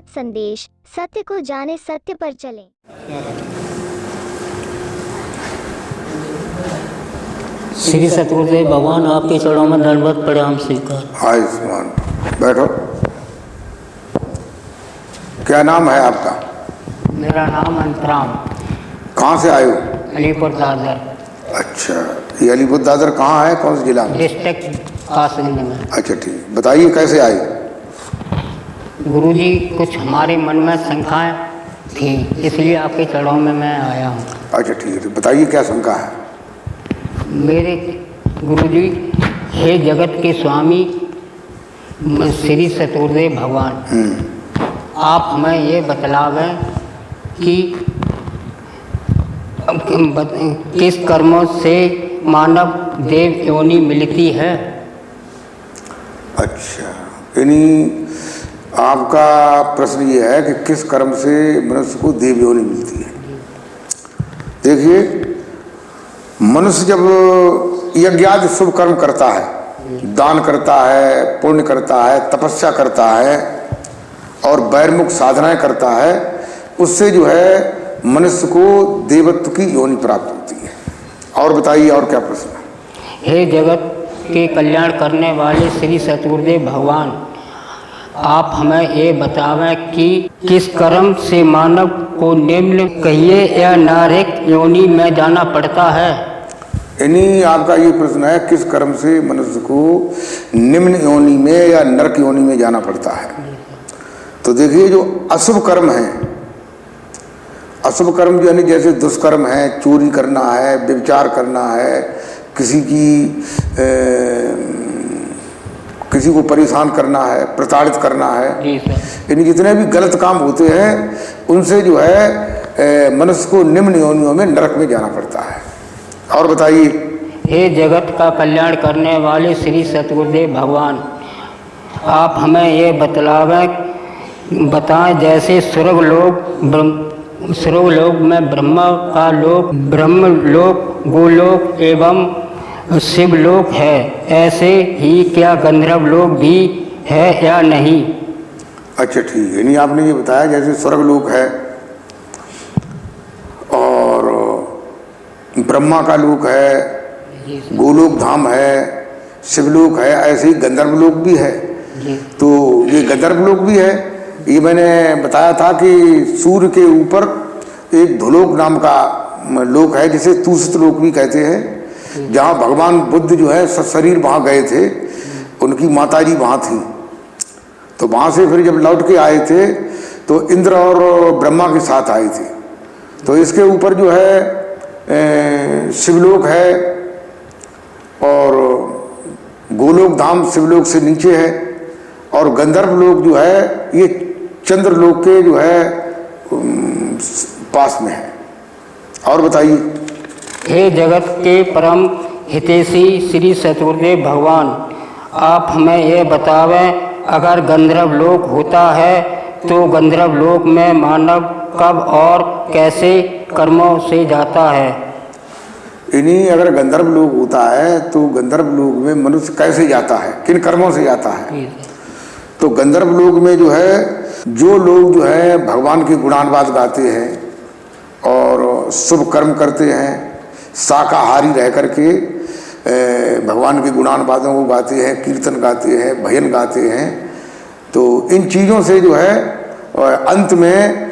संदेश, सत्य को जाने, सत्य पर चलें। श्री सतगुरुदेव भगवान, आपके चरणों में दंडवत प्रणाम स्वीकार। आयुष्मान। बैठो। क्या नाम है आपका? मेरा नाम अंतराम। कहाँ से आए हो? अलीपुर दादर। अच्छा, ये अलीपुर दादर कहाँ है, कौन से जिला में? डिस्ट्रिक्ट कासगंज में। अच्छा ठीक, बताइए कैसे आए? गुरुजी, कुछ हमारे मन में शंकाएं थी, इसलिए आपके चरणों में मैं आया हूँ। अच्छा ठीक है, तो बताइए क्या शंका है? मेरे गुरुजी, हे जगत के स्वामी श्री सतगुरुदेव भगवान, आप हमें ये बतलावें कि किस कर्मों से मानव देव योनि मिलती है। अच्छा, यानी आपका प्रश्न ये है कि किस कर्म से मनुष्य को देव योनि मिलती है। देखिए, मनुष्य जब यज्ञादि शुभ कर्म करता है, दान करता है, पुण्य करता है, तपस्या करता है और बैरमुख साधनाएं करता है, उससे जो है मनुष्य को देवत्व की योनि प्राप्त होती है। और बताइए, और क्या प्रश्न है? हे जगत के कल्याण करने वाले श्री सतगुरुदेव भगवान, आप हमें ये बतावें कि किस कर्म से मानव को निम्न कहिए या नारक योनि में जाना पड़ता है। यानी आपका ये प्रश्न है, किस कर्म से मनुष्य को निम्न योनि में या नरक योनि में जाना पड़ता है। तो देखिए, जो अशुभ कर्म है, अशुभ कर्म यानी जैसे दुष्कर्म है, चोरी करना है, व्यभिचार करना है, किसी को परेशान करना है, प्रताड़ित करना है, यानी जितने भी गलत काम होते हैं उनसे जो है मनुष्य को निम्न योनियों में नरक में जाना पड़ता है। और बताइए। हे जगत का कल्याण करने वाले श्री सतगुरुदेव भगवान, आप हमें ये बताएं जैसे स्वर्ग लोक में ब्रह्मा का लोक, ब्रह्म लोक, गोलोक एवं शिवलोक है, ऐसे ही क्या गंधर्व लोक भी है या नहीं। अच्छा ठीक है, यानी आपने ये बताया जैसे स्वर्ग लोक है और ब्रह्मा का लोक है, गोलोक धाम है, शिवलोक है, ऐसे ही गंधर्व लोक भी है। तो ये गंधर्व लोक भी है। ये मैंने बताया था कि सूर्य के ऊपर एक धुलोक नाम का लोक है, जिसे तूषित लोक भी कहते हैं, जहाँ भगवान बुद्ध जो है सशरीर वहाँ गए थे, उनकी माताजी वहाँ थी। तो वहाँ से फिर जब लौट के आए थे तो इंद्र और ब्रह्मा के साथ आए थे। तो इसके ऊपर जो है शिवलोक है और गोलोक धाम शिवलोक से नीचे है, और गंधर्व लोक जो है ये चंद्रलोक के जो है पास में है। और बताइए। हे जगत के परम हितैषी श्री सतगुरुदेव भगवान, आप हमें ये बतावें अगर गंधर्व लोक होता है तो गंधर्व लोक में मानव कब और कैसे कर्मों से जाता है। इन्हीं अगर गंधर्व लोक होता है तो गंधर्व लोक में मनुष्य कैसे जाता है, किन कर्मों से जाता है। तो गंधर्व लोक में जो है जो लोग जो है भगवान के गुणानुवाद गाते हैं और शुभ कर्म करते हैं, शाकाहारी रह करके भगवान के गुणानुवादों को गाते हैं, कीर्तन गाते हैं, भजन गाते हैं, तो इन चीज़ों से जो है अंत में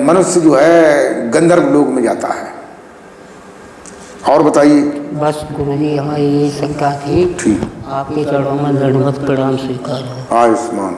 मनुष्य जो है गंधर्व लोक में जाता है। और बताइए। बस गुरुजी, हमारी यही शंका थी। ठीक, आपके चरणों में दंडवत प्रणाम स्वीकार हो। आयुष्मान।